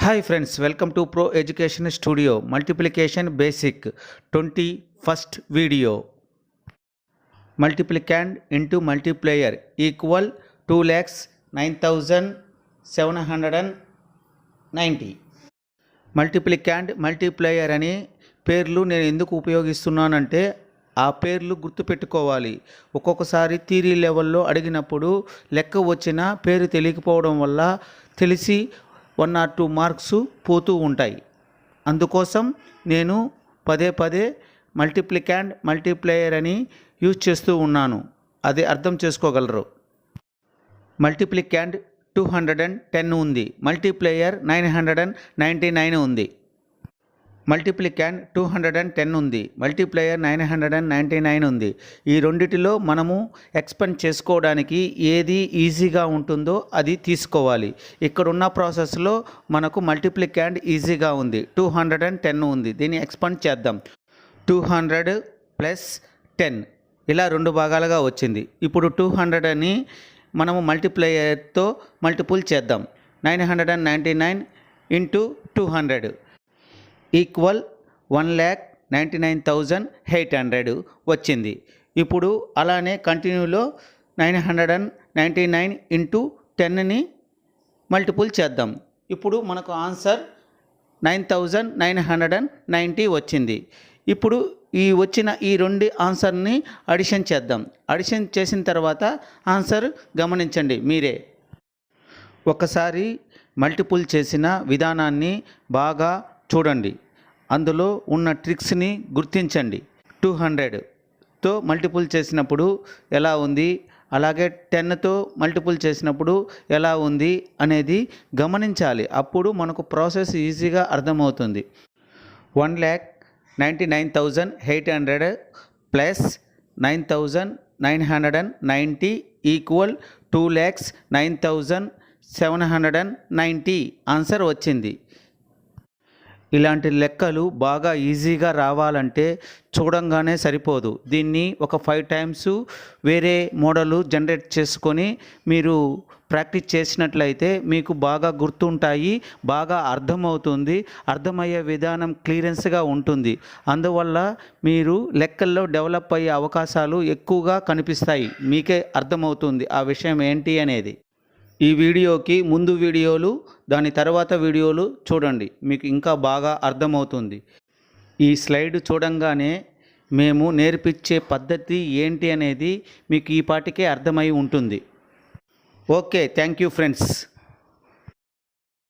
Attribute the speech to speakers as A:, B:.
A: Hi friends, welcome to Pro Education Studio Multiplication Basic 21st video. Multiplicand into multiplier equal 2,09,790. మల్టిప్లికాండ్ multiplier అనే పేర్లు నేను ఎందుకు ఉపయోగిస్తున్నానంటే ఆ పేర్లు గుర్తుపెట్టుకోవాలి. ఒక్కొక్కసారి థియరీ లెవెల్లో అడిగినప్పుడు లెక్క వచ్చిన పేరు తెలియకపోవడం వల్ల తెలిసి 1 or 2 మార్క్స్ పోతూ ఉంటాయి. అందుకోసం నేను పదే మల్టిప్లికాండ్ మల్టిప్లయర్ అని యూజ్ చేస్తూ ఉన్నాను. అది అర్థం చేసుకోగలరు. మల్టిప్లికాండ్ 210 ఉంది, మల్టిప్లయర్ 999 ఉంది. మల్టిప్లికాండ్ 210 ఉంది, మల్టిప్లయర్ 999 ఉంది. ఈ రెండిటిలో మనము ఎక్స్పెండ్ చేసుకోవడానికి ఏది ఈజీగా ఉంటుందో అది తీసుకోవాలి. ఇక్కడున్న ప్రాసెస్లో మనకు మల్టిప్లికాండ్ ఈజీగా ఉంది, 210 ఉంది. దీన్ని ఎక్స్పెండ్ చేద్దాం. 200 + 10 ఇలా 2 భాగాలుగా వచ్చింది. ఇప్పుడు 200ని మనము మల్టిప్లయర్తో మల్టిపుల్ చేద్దాం. 999 × 200 ఈక్వల్ 1,99,800 వచ్చింది. ఇప్పుడు అలానే కంటిన్యూలో 999 × 10ని మల్టిపుల్ చేద్దాం. ఇప్పుడు మనకు ఆన్సర్ 9,990 వచ్చింది. ఇప్పుడు ఈ వచ్చిన ఈ 2 ఆన్సర్ని అడిషన్ చేద్దాం. అడిషన్ చేసిన తర్వాత ఆన్సర్ గమనించండి మీరే. ఒకసారి మల్టిపుల్ చేసిన విధానాన్ని బాగా చూడండి, అందులో ఉన్న ట్రిక్స్ని గుర్తించండి. 200తో మల్టిపుల్ చేసినప్పుడు ఎలా ఉంది, అలాగే 10తో మల్టిపుల్ చేసినప్పుడు ఎలా ఉంది అనేది గమనించాలి. అప్పుడు మనకు ప్రాసెస్ ఈజీగా అర్థమవుతుంది. 1,99,800 + 9,990 ఈక్వల్ 2,09,790 ఆన్సర్ వచ్చింది. ఇలాంటి లెక్కలు బాగా ఈజీగా రావాలంటే చూడంగానే సరిపోదు. దీన్ని ఒక 5 times వేరే మోడలు జనరేట్ చేసుకొని మీరు ప్రాక్టీస్ చేసినట్లయితే మీకు బాగా గుర్తుంటాయి, బాగా అర్థమవుతుంది. అర్థమయ్యే విధానం క్లియరెన్స్గా ఉంటుంది. అందువల్ల మీరు లెక్కల్లో డెవలప్ అయ్యే అవకాశాలు ఎక్కువగా కనిపిస్తాయి. మీకే అర్థమవుతుంది ఆ విషయం ఏంటి అనేది. ఈ వీడియోకి ముందు వీడియోలు, దాని తర్వాత వీడియోలు చూడండి, మీకు ఇంకా బాగా అర్థమవుతుంది. ఈ స్లైడ్ చూడంగానే మేము నేర్పించే పద్ధతి ఏంటి అనేది మీకు ఈ పాటికే అర్థమై ఉంటుంది. Okay, thank you friends.